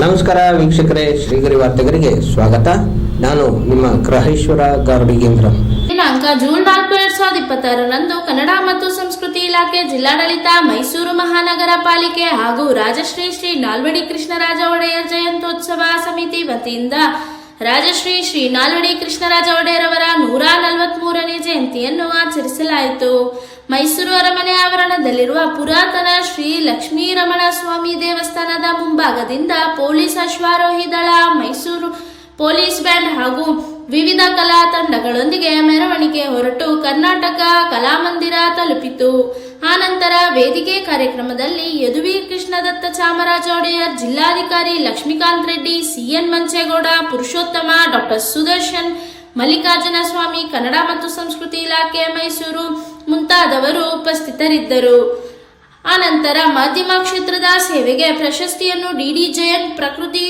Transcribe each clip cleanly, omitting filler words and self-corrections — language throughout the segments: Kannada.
ನಮಸ್ಕಾರ ವೀಕ್ಷಕರೇ, ಶ್ರೀಗರಿ ವಾರ್ತೆಗರಿಗೆ ಸ್ವಾಗತ. ನಾನು ನಿಮ್ಮ ಗ್ರಹೇಶ್ವರ ಗಾರ್ಡಿಗೇಂದ್ರ. ದಿನಾಂಕ ಜೂನ್ 4, 2026ರಂದು ಕನ್ನಡ ಮತ್ತು ಸಂಸ್ಕೃತಿ ಇಲಾಖೆ, ಜಿಲ್ಲಾಡಳಿತ, ಮೈಸೂರು ಮಹಾನಗರ ಪಾಲಿಕೆ ಹಾಗೂ ರಾಜಶ್ರೀ ಶ್ರೀ ನಾಲ್ವಡಿ ಕೃಷ್ಣರಾಜ ಒಡೆಯರ್ ಜಯಂತ್ಯೋತ್ಸವ ಸಮಿತಿ ವತಿಯಿಂದ ರಾಜಶ್ರೀ ಶ್ರೀ ನಾಲ್ವಡಿ ಕೃಷ್ಣರಾಜ ಒಡೆಯರ್ ಅವರ 143ನೇ ಜಯಂತಿಯನ್ನು ಆಚರಿಸಲಾಯಿತು. ಮೈಸೂರು ಅರಮನೆ ಆವರಣದಲ್ಲಿರುವ ಪುರಾತನ ಶ್ರೀ ಲಕ್ಷ್ಮೀ ರಮಣ ಸ್ವಾಮಿ ದೇವಸ್ಥಾನದ ಮುಂಭಾಗದಿಂದ ಪೊಲೀಸ್ ಅಶ್ವಾರೋಹಿ ದಳ, ಮೈಸೂರು ಪೊಲೀಸ್ ಬ್ಯಾಂಡ್ ಹಾಗೂ ವಿವಿಧ ಕಲಾ ತಂಡಗಳೊಂದಿಗೆ ಮೆರವಣಿಗೆ ಹೊರಟು ಕರ್ನಾಟಕ ಕಲಾಮಂದಿರ ತಲುಪಿತು. ಆನಂತರ ವೇದಿಕೆ ಕಾರ್ಯಕ್ರಮದಲ್ಲಿ ಯದುವೀರ್ ಕೃಷ್ಣದತ್ತ ಚಾಮರಾಜ ಒಡೆಯರ್, ಜಿಲ್ಲಾಧಿಕಾರಿ ಲಕ್ಷ್ಮೀಕಾಂತ್ ರೆಡ್ಡಿ, ಸಿಎನ್ ಮಂಚೇಗೌಡ, ಪುರುಷೋತ್ತಮ, ಡಾಕ್ಟರ್ ಸುದರ್ಶನ್, ಮಲ್ಲಿಕಾರ್ಜುನ ಸ್ವಾಮಿ, ಕನ್ನಡ ಮತ್ತು ಸಂಸ್ಕೃತಿ ಇಲಾಖೆ ಮೈಸೂರು ಮುಂತಾದವರು ಉಪಸ್ಥಿತರಿದ್ದರು. ಆನಂತರ ಮಾಧ್ಯಮ ಕ್ಷೇತ್ರದ ಸೇವೆಗೆ ಪ್ರಶಸ್ತಿಯನ್ನು ಡಿಡಿ ಜಯಂತ್, ಪ್ರಕೃತಿ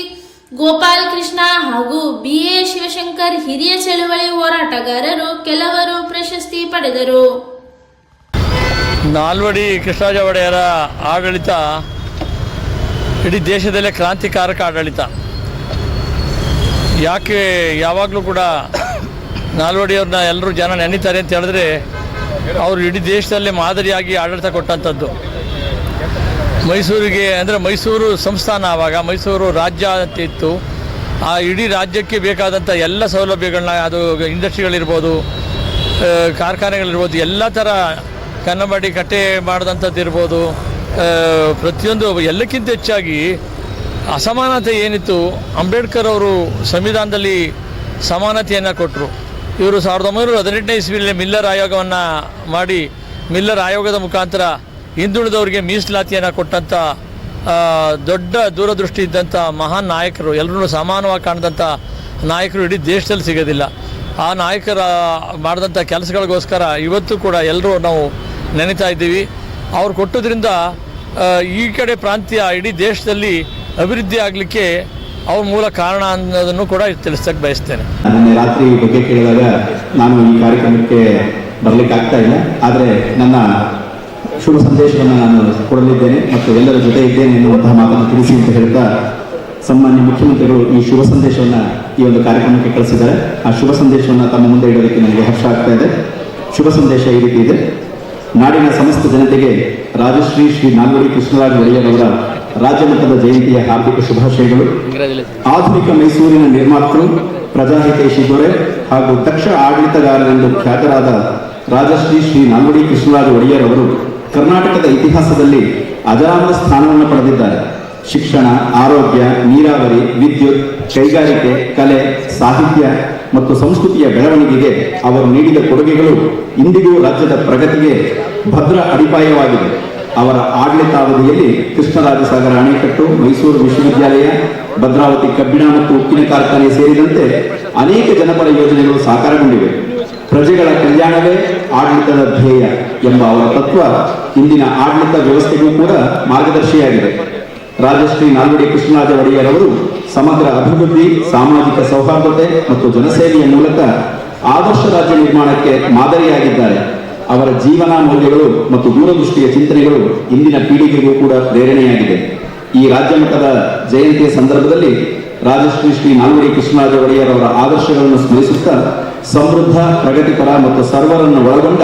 ಗೋಪಾಲ್ ಕೃಷ್ಣ ಹಾಗೂ BA ಶಿವಶಂಕರ್, ಹಿರಿಯ ಚಳುವಳಿ ಹೋರಾಟಗಾರರು ಕೆಲವರು ಪ್ರಶಸ್ತಿ ಪಡೆದರು. ನಾಲ್ವಡಿ ಕೃಷ್ಣರಾಜ ಒಡೆಯರ ಆಡಳಿತ ಇಡೀ ದೇಶದಲ್ಲೇ ಕ್ರಾಂತಿಕಾರಕ ಆಡಳಿತ. ಯಾಕೆ ಯಾವಾಗಲೂ ಕೂಡ ನಾಲ್ವಡಿಯವ್ರನ್ನ ಎಲ್ಲರೂ ಜನ ನೆನೀತಾರೆ ಅಂತ ಹೇಳಿದ್ರೆ, ಅವರು ಇಡೀ ದೇಶದಲ್ಲೇ ಮಾದರಿಯಾಗಿ ಆಡಳಿತ ಕೊಟ್ಟಂಥದ್ದು. ಮೈಸೂರಿಗೆ ಅಂದರೆ ಮೈಸೂರು ಸಂಸ್ಥಾನ, ಆವಾಗ ಮೈಸೂರು ರಾಜ್ಯ ಅಂತ ಇತ್ತು. ಆ ಇಡೀ ರಾಜ್ಯಕ್ಕೆ ಬೇಕಾದಂಥ ಎಲ್ಲ ಸೌಲಭ್ಯಗಳನ್ನ, ಅದು ಇಂಡಸ್ಟ್ರಿಗಳಿರ್ಬೋದು, ಕಾರ್ಖಾನೆಗಳಿರ್ಬೋದು, ಎಲ್ಲ ಥರ ಕನ್ನಂಬಾಡಿ ಕಟ್ಟೆ ಮಾಡಿದಂಥದ್ದು ಇರ್ಬೋದು, ಪ್ರತಿಯೊಂದು. ಎಲ್ಲಕ್ಕಿಂತ ಹೆಚ್ಚಾಗಿ ಅಸಮಾನತೆ ಏನಿತ್ತು, ಅಂಬೇಡ್ಕರ್ ಅವರು ಸಂವಿಧಾನದಲ್ಲಿ ಸಮಾನತೆಯನ್ನು ಕೊಟ್ಟರು. ಇವರು 1918ನೇ ಇಸ್ವಿಯಲ್ಲಿ ಮಿಲ್ಲರ್ ಆಯೋಗವನ್ನು ಮಾಡಿ, ಮಿಲ್ಲರ್ ಆಯೋಗದ ಮುಖಾಂತರ ಹಿಂದುಳಿದವರಿಗೆ ಮೀಸಲಾತಿಯನ್ನು ಕೊಟ್ಟಂಥ ದೊಡ್ಡ ದೂರದೃಷ್ಟಿ ಇದ್ದಂಥ ಮಹಾನ್ ನಾಯಕರು, ಎಲ್ಲರೂ ಸಮಾನವಾಗಿ ಕಾಣಿದಂಥ ನಾಯಕರು ಇಡೀ ದೇಶದಲ್ಲಿ ಸಿಗೋದಿಲ್ಲ. ಆ ನಾಯಕರ ಮಾಡಿದಂಥ ಕೆಲಸಗಳಿಗೋಸ್ಕರ ಇವತ್ತು ಕೂಡ ಎಲ್ಲರೂ ನಾವು ನೆನೀತಾ ಇದ್ದೀವಿ. ಅವ್ರು ಕೊಟ್ಟೋದ್ರಿಂದ ಈ ಕಡೆ ಪ್ರಾಂತ್ಯ ಇಡೀ ದೇಶದಲ್ಲಿ ಅಭಿವೃದ್ಧಿ ಆಗಲಿಕ್ಕೆ ಅವ್ರ ಮೂಲ ಕಾರಣ ಅನ್ನೋದನ್ನು ಕೂಡ ತಿಳಿಸಕ್ಕೆ ಬಯಸ್ತೇನೆ. ನಿನ್ನೆ ರಾತ್ರಿ ಬಗ್ಗೆ ಕೇಳಿದಾಗ ನಾನು ಈ ಕಾರ್ಯಕ್ರಮಕ್ಕೆ ಬರಲಿಕ್ಕೆ ಆಗ್ತಾ ಇಲ್ಲ, ಆದರೆ ನನ್ನ ಶುಭ ಸಂದೇಶವನ್ನು ನಾನು ಕೊಡಲಿದ್ದೇನೆ ಮತ್ತು ಎಲ್ಲರ ಜೊತೆ ಇದ್ದೇನೆ ಎನ್ನುವಂತಹ ಮಾತನ್ನು ತಿಳಿಸಿ ಅಂತ ಹೇಳ್ತಾ, ಸನ್ಮಾನ್ಯ ಮುಖ್ಯಮಂತ್ರಿಗಳು ಈ ಶುಭ ಸಂದೇಶವನ್ನು ಈ ಒಂದು ಕಾರ್ಯಕ್ರಮಕ್ಕೆ ಕಳಿಸಿದ್ದಾರೆ. ಆ ಶುಭ ಸಂದೇಶವನ್ನು ತಮ್ಮ ಮುಂದೆ ಇಡೋದಕ್ಕೆ ನನಗೆ ಹರ್ಷ ಆಗ್ತಾ ಇದೆ. ಶುಭ ಸಂದೇಶ ಈ ರೀತಿ ಇದೆ: ನಾಡಿನ ಸಮಸ್ತ ಜನತೆಗೆ ರಾಜಶ್ರೀ ಶ್ರೀ ನಾಲ್ವಡಿ ಕೃಷ್ಣರಾಜ ಒಡೆಯರ್ ಅವರ ರಾಜ್ಯ ಮಟ್ಟದ ಜಯಂತಿಯ ಹಾರ್ದಿಕ ಶುಭಾಶಯಗಳು. ಆಧುನಿಕ ಮೈಸೂರಿನ ನಿರ್ಮಾತೃ, ಪ್ರಜಾಹಿತೈಷಿ ದೊರೆ ಹಾಗೂ ದಕ್ಷ ಆಡಳಿತಗಾರರೆಂದು ಖ್ಯಾತರಾದ ರಾಜಶ್ರೀ ಶ್ರೀ ನಾಲ್ವಡಿ ಕೃಷ್ಣರಾಜ ಒಡೆಯರ್ ಅವರು ಕರ್ನಾಟಕದ ಇತಿಹಾಸದಲ್ಲಿ ಅಜರಾಮರ ಸ್ಥಾನವನ್ನು ಪಡೆದಿದ್ದಾರೆ. ಶಿಕ್ಷಣ, ಆರೋಗ್ಯ, ನೀರಾವರಿ, ವಿದ್ಯುತ್, ಕೈಗಾರಿಕೆ, ಕಲೆ, ಸಾಹಿತ್ಯ ಮತ್ತು ಸಂಸ್ಕೃತಿಯ ಬೆಳವಣಿಗೆಗೆ ಅವರು ನೀಡಿದ ಕೊಡುಗೆಗಳು ಇಂದಿಗೂ ರಾಜ್ಯದ ಪ್ರಗತಿಗೆ ಭದ್ರ ಅಡಿಪಾಯವಾಗಿದೆ. ಅವರ ಆಡಳಿತಾವಧಿಯಲ್ಲಿ ಕೃಷ್ಣರಾಜಸಾಗರ ಅಣೆಕಟ್ಟು, ಮೈಸೂರು ವಿಶ್ವವಿದ್ಯಾಲಯ, ಭದ್ರಾವತಿ ಕಬ್ಬಿಣ ಮತ್ತು ಉಕ್ಕಿನ ಕಾರ್ಖಾನೆ ಸೇರಿದಂತೆ ಅನೇಕ ಜನಪರ ಯೋಜನೆಗಳು ಸಾಕಾರಗೊಂಡಿವೆ. ಪ್ರಜೆಗಳ ಕಲ್ಯಾಣವೇ ಆಡಳಿತದ ಧ್ಯೇಯ ಎಂಬ ಅವರ ತತ್ವ ಇಂದಿನ ಆಡಳಿತ ವ್ಯವಸ್ಥೆಗೂ ಕೂಡ ಮಾರ್ಗದರ್ಶಿಯಾಗಿದೆ. ರಾಜಶ್ರೀ ನಾಲ್ವಡಿ ಕೃಷ್ಣರಾಜ ಒಡೆಯರ್ ಅವರು ಸಮಗ್ರ ಅಭಿವೃದ್ಧಿ, ಸಾಮಾಜಿಕ ಸೌಹಾರ್ದತೆ ಮತ್ತು ಜನಸೇವೆಯ ಮೂಲಕ ಆದರ್ಶ ರಾಜ್ಯ ನಿರ್ಮಾಣಕ್ಕೆ ಮಾದರಿಯಾಗಿದ್ದಾರೆ. ಅವರ ಜೀವನ ಮೌಲ್ಯಗಳು ಮತ್ತು ದೂರದೃಷ್ಟಿಯ ಚಿಂತನೆಗಳು ಇಂದಿನ ಪೀಳಿಗೆಗೂ ಕೂಡ ಪ್ರೇರಣೆಯಾಗಿದೆ. ಈ ರಾಜ್ಯ ಮಟ್ಟದ ಜಯಂತಿಯ ಸಂದರ್ಭದಲ್ಲಿ ರಾಜಶ್ರೀ ಶ್ರೀ ನಾಲ್ವಡಿ ಕೃಷ್ಣರಾಜ ಒಡೆಯರ್ ಅವರ ಆದರ್ಶಗಳನ್ನು ಸ್ಮರಿಸುತ್ತಾ, ಸಮೃದ್ಧ, ಪ್ರಗತಿಪರ ಮತ್ತು ಸರ್ವರನ್ನು ಒಳಗೊಂಡ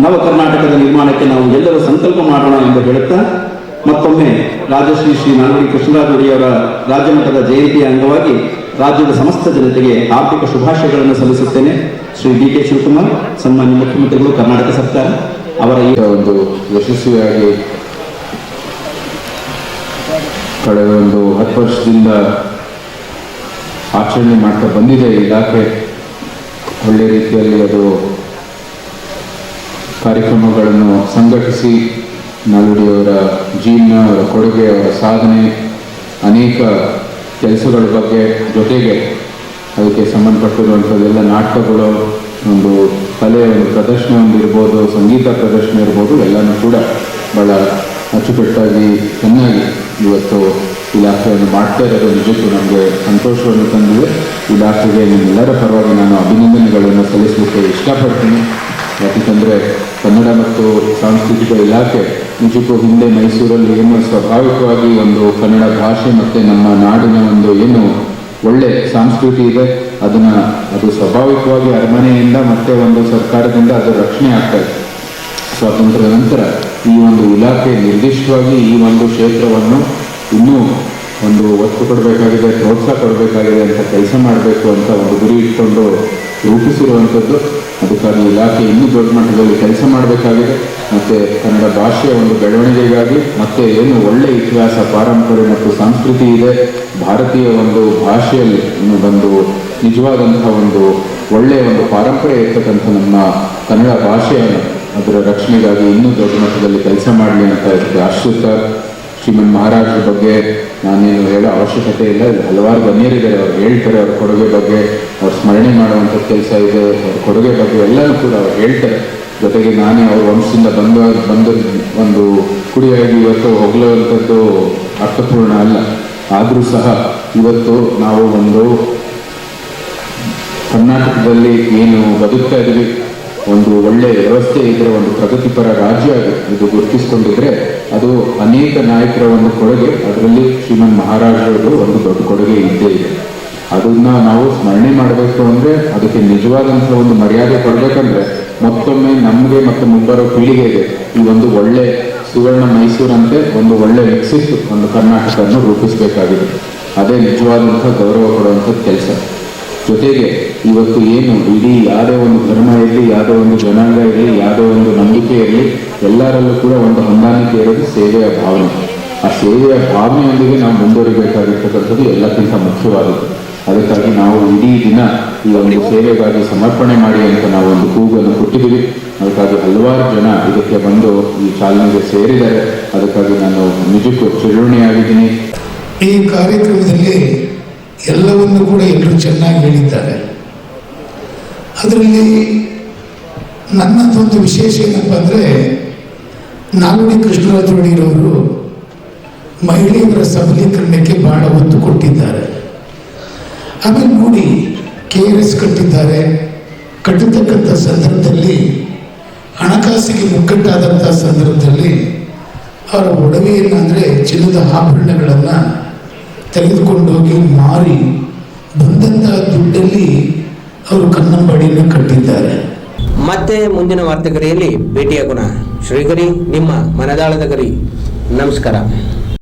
ನವ ಕರ್ನಾಟಕದ ನಿರ್ಮಾಣಕ್ಕೆ ನಾವು ಎಲ್ಲರೂ ಸಂಕಲ್ಪ ಮಾಡೋಣ ಎಂದು ಹೇಳುತ್ತಾ, ಮತ್ತೊಮ್ಮೆ ರಾಜಶ್ರೀ ಶ್ರೀ ನಾಲ್ವಡಿ ಕೃಷ್ಣರಾಜ ಒಡೆಯರ ರಾಜ್ಯ ಮಟ್ಟದ ಜಯಂತಿಯ ಅಂಗವಾಗಿ ರಾಜ್ಯದ ಸಮಸ್ತ ಜನತೆಗೆ ಹಾರ್ದಿಕ ಶುಭಾಶಯಗಳನ್ನು ಸಲ್ಲಿಸುತ್ತೇನೆ. ಶ್ರೀ DK ಶಿವಕುಮಾರ್, ಸನ್ಮಾನ್ಯ ಮುಖ್ಯಮಂತ್ರಿಗಳು, ಕರ್ನಾಟಕ ಸರ್ಕಾರ ಅವರ ಈ ಒಂದು ಯಶಸ್ವಿಯಾಗಿ ಕಳೆದ ಒಂದು 10 ವರ್ಷದಿಂದ ಆಚರಣೆ ಮಾಡ್ತಾ ಬಂದಿದೆ ಇಲಾಖೆ. ಒಳ್ಳೆ ರೀತಿಯಲ್ಲಿ ಅದು ಕಾರ್ಯಕ್ರಮಗಳನ್ನು ಸಂಘಟಿಸಿ ನಾಲ್ವಡಿಯವರ ಜೀವನ, ಅವರ ಕೊಡುಗೆ, ಅವರ ಸಾಧನೆ, ಅನೇಕ ಕೆಲಸಗಳ ಬಗ್ಗೆ, ಜೊತೆಗೆ ಅದಕ್ಕೆ ಸಂಬಂಧಪಟ್ಟಿರುವಂಥದ್ದೆಲ್ಲ ನಾಟಕಗಳು, ಒಂದು ಕಲೆಯ ಒಂದು ಪ್ರದರ್ಶನ ಒಂದು ಇರ್ಬೋದು, ಸಂಗೀತ ಪ್ರದರ್ಶನ ಇರ್ಬೋದು, ಎಲ್ಲನೂ ಕೂಡ ಭಾಳ ಅಚ್ಚುಕಟ್ಟಾಗಿ ಚೆನ್ನಾಗಿ ಇವತ್ತು ಇಲಾಖೆಯನ್ನು ಮಾಡ್ತಾ ಇರೋದು ನಿಜಕ್ಕೂ ನಮಗೆ ಸಂತೋಷವನ್ನು ತಂದಿದೆ. ಇಲಾಖೆಗೆ ನಿಮ್ಮೆಲ್ಲರ ಪರವಾಗಿ ನಾನು ಅಭಿನಂದನೆಗಳನ್ನು ಸಲ್ಲಿಸಲಿಕ್ಕೆ ಇಷ್ಟಪಡ್ತೀನಿ. ಯಾಕೆಂದರೆ ಕನ್ನಡ ಮತ್ತು ಸಾಂಸ್ಕೃತಿಕ ಇಲಾಖೆ ನಿಜಕ್ಕೂ ಹಿಂದೆ ಮೈಸೂರಲ್ಲಿ ಏನು ಸ್ವಾಭಾವಿಕವಾಗಿ ಒಂದು ಕನ್ನಡ ಭಾಷೆ ಮತ್ತು ನಮ್ಮ ನಾಡಿನ ಒಂದು ಏನು ಒಳ್ಳೆ ಸಂಸ್ಕೃತಿ ಇದೆ ಅದು ಸ್ವಾಭಾವಿಕವಾಗಿ ಅರಮನೆಯಿಂದ ಮತ್ತೆ ಒಂದು ಸರ್ಕಾರದಿಂದ ಅದು ರಕ್ಷಣೆ ಆಗ್ತಾ ಇದೆ. ಸ್ವಾತಂತ್ರ್ಯದ ನಂತರ ಈ ಒಂದು ಇಲಾಖೆ ನಿರ್ದಿಷ್ಟವಾಗಿ ಈ ಒಂದು ಕ್ಷೇತ್ರವನ್ನು ಇನ್ನೂ ಒಂದು ಒತ್ತು ಕೊಡಬೇಕಾಗಿದೆ, ಪ್ರೋತ್ಸಾಹ ಕೊಡಬೇಕಾಗಿದೆ ಅಂತ ಕೆಲಸ ಮಾಡಬೇಕು ಅಂತ ಒಂದು ಗುರಿ ಇಟ್ಕೊಂಡು ರೂಪಿಸಿರುವಂಥದ್ದು. ಅದಕ್ಕಾಗಿ ಇಲಾಖೆ ಇನ್ನೂ ದೊಡ್ಡ ಮಟ್ಟದಲ್ಲಿ ಕೆಲಸ ಮಾಡಬೇಕಾಗಿದೆ ಮತ್ತು ಕನ್ನಡ ಭಾಷೆಯ ಒಂದು ಬೆಳವಣಿಗೆಗಾಗಿ ಮತ್ತು ಏನು ಒಳ್ಳೆಯ ಇತಿಹಾಸ, ಪಾರಂಪರೆ ಮತ್ತು ಸಂಸ್ಕೃತಿ ಇದೆ ಭಾರತೀಯ ಒಂದು ಭಾಷೆಯಲ್ಲಿ ಒಂದು ನಿಜವಾದಂಥ ಒಂದು ಒಳ್ಳೆಯ ಒಂದು ಪಾರಂಪರೆ ಇರ್ತಕ್ಕಂಥ ನಮ್ಮ ಕನ್ನಡ ಭಾಷೆಯನ್ನು ಅದರ ರಕ್ಷಣೆಗಾಗಿ ಇನ್ನೂ ದೊಡ್ಡ ಮಟ್ಟದಲ್ಲಿ ಕೆಲಸ ಮಾಡಲಿ ಅಂತ ಇದಕ್ಕೆ ಆಶ್ರಿತ ಶ್ರೀಮನ್ ಮಹಾರಾಜರ ಬಗ್ಗೆ ನಾನೇನು ಹೇಳೋ ಅವಶ್ಯಕತೆ ಇಲ್ಲ. ಹಲವಾರು ಗಣ್ಯರಿದ್ದಾರೆ, ಅವ್ರು ಹೇಳ್ತಾರೆ ಅವ್ರ ಕೊಡುಗೆ ಬಗ್ಗೆ, ಅವ್ರು ಸ್ಮರಣೆ ಮಾಡುವಂಥ ಕೆಲಸ ಇದೆ, ಅವ್ರ ಕೊಡುಗೆ ಬಗ್ಗೆ ಎಲ್ಲನೂ ಕೂಡ ಅವ್ರು ಹೇಳ್ತಾರೆ. ಜೊತೆಗೆ ನಾನೇ ಅವ್ರ ವಂಶದಿಂದ ಬಂದು ಒಂದು ಕುಡಿಯಾಗಿ ಇವತ್ತು ಹೊಗಳುವಂಥದ್ದು ಅರ್ಥಪೂರ್ಣ ಅಲ್ಲ. ಆದರೂ ಸಹ ಇವತ್ತು ನಾವು ಒಂದು ಕರ್ನಾಟಕದಲ್ಲಿ ಏನು ಬದುಕ್ತಾ ಇದ್ದೀವಿ, ಒಂದು ಒಳ್ಳೆಯ ವ್ಯವಸ್ಥೆ ಇದ್ದರೆ, ಒಂದು ಪ್ರಗತಿಪರ ರಾಜ್ಯ ಇದು ಗುರುತಿಸಿಕೊಂಡಿದ್ರೆ ಅದು ಅನೇಕ ನಾಯಕರ ಒಂದು ಕೊಡುಗೆ, ಅದರಲ್ಲಿ ಶ್ರೀಮನ್ ಮಹಾರಾಜರದು ಒಂದು ದೊಡ್ಡ ಕೊಡುಗೆ ಇದ್ದೇ ಇದೆ. ಅದನ್ನ ನಾವು ಸ್ಮರಣೆ ಮಾಡಬೇಕು ಅಂದರೆ ಅದಕ್ಕೆ ನಿಜವಾದಂಥ ಒಂದು ಮರ್ಯಾದೆ ಕೊಡಬೇಕಂದ್ರೆ ಮತ್ತೊಮ್ಮೆ ನಮಗೆ ಮತ್ತು ಮುಂಬರೋ ಪೀಳಿಗೆಗೆ ಈ ಒಂದು ಒಳ್ಳೆ ಸುವರ್ಣ ಮೈಸೂರಂತೆ ಒಂದು ಒಳ್ಳೆ ವಿಕಸಿತ ಒಂದು ಕರ್ನಾಟಕವನ್ನು ರೂಪಿಸಬೇಕಾಗಿದೆ. ಅದೇ ನಿಜವಾದಂಥ ಗೌರವ ಕೊಡುವಂಥ ಕೆಲಸ. ಜೊತೆಗೆ ಇವತ್ತು ಏನು ಇಡೀ ಯಾವುದೇ ಒಂದು ಧರ್ಮ ಇರಲಿ, ಯಾವುದೇ ಒಂದು ಜನಾಂಗ ಇರಲಿ, ಯಾವುದೇ ಒಂದು ನಂಬಿಕೆ ಇರಲಿ, ಎಲ್ಲರಲ್ಲೂ ಕೂಡ ಒಂದು ಹೊಂದಾಣಿಕೆ ಇರೋದು ಸೇವೆಯ ಭಾವನೆ. ಆ ಸೇವೆಯ ಭಾವನೆಯೊಂದಿಗೆ ನಾವು ಮುಂದುವರಿಬೇಕಾಗಿರ್ತಕ್ಕಂಥದ್ದು ಎಲ್ಲಕ್ಕಿಂತ ಮುಖ್ಯವಾದದ್ದು. ಅದಕ್ಕಾಗಿ ನಾವು ಇಡೀ ದಿನ ಈ ಒಂದು ಸೇವೆಗಾಗಿ ಸಮರ್ಪಣೆ ಮಾಡಿ ಅಂತ ನಾವು ಒಂದು ಕೂಗನ್ನು ಕೊಟ್ಟಿದ್ದೀವಿ. ಅದಕ್ಕಾಗಿ ಹಲವಾರು ಜನ ಇದಕ್ಕೆ ಬಂದು ಈ ಚಾಲನೆಗೆ ಸೇರಿದ್ದಾರೆ. ಅದಕ್ಕಾಗಿ ನಾನು ನಿಜಕ್ಕೂ ಚಿರಋಣಿಯಾಗಿದ್ದೀನಿ. ಈ ಕಾರ್ಯಕ್ರಮದಲ್ಲಿ ಎಲ್ಲವನ್ನು ಕೂಡ ಎಲ್ಲರೂ ಚೆನ್ನಾಗಿ ಹೇಳಿದ್ದಾರೆ. ಅದರಲ್ಲಿ ನನ್ನದೊಂದು ವಿಶೇಷ ಏನಪ್ಪ ಅಂದರೆ, ನಾಲ್ವಡಿ ಕೃಷ್ಣರಾಜ ಒಡೆಯರವರು ಮಹಿಳೆಯರ ಸಬಲೀಕರಣಕ್ಕೆ ಬಹಳ ಒತ್ತು ಕೊಟ್ಟಿದ್ದಾರೆ. ಆಮೇಲೆ ನೋಡಿ KRS ಕಟ್ಟಿದ್ದಾರೆ. ಕಟ್ಟತಕ್ಕಂಥ ಸಂದರ್ಭದಲ್ಲಿ ಹಣಕಾಸಿಗೆ ಮುಗ್ಗಟ್ಟಾದಂಥ ಸಂದರ್ಭದಲ್ಲಿ ಅವರ ಒಡವೆಯನ್ನು ಅಂದರೆ ಚಿನ್ನದ ಆಭರಣಗಳನ್ನು ತೆಗೆದುಕೊಂಡೋಗಿ ಮಾರಿ ಬಂದಂಥ ದುಡ್ಡಲ್ಲಿ ಅವರು ಕನ್ನಂಬಾಡಿಯನ್ನು ಕಟ್ಟಿದ್ದಾರೆ. ಮತ್ತೆ ಮುಂದಿನ ವಾರ್ತೆಗರಿಯಲ್ಲಿ ಭೇಟಿಯಾಗೋಣ. ಶ್ರೀಗರಿ, ನಿಮ್ಮ ಮನದಾಳದ ಗರಿ. ನಮಸ್ಕಾರ.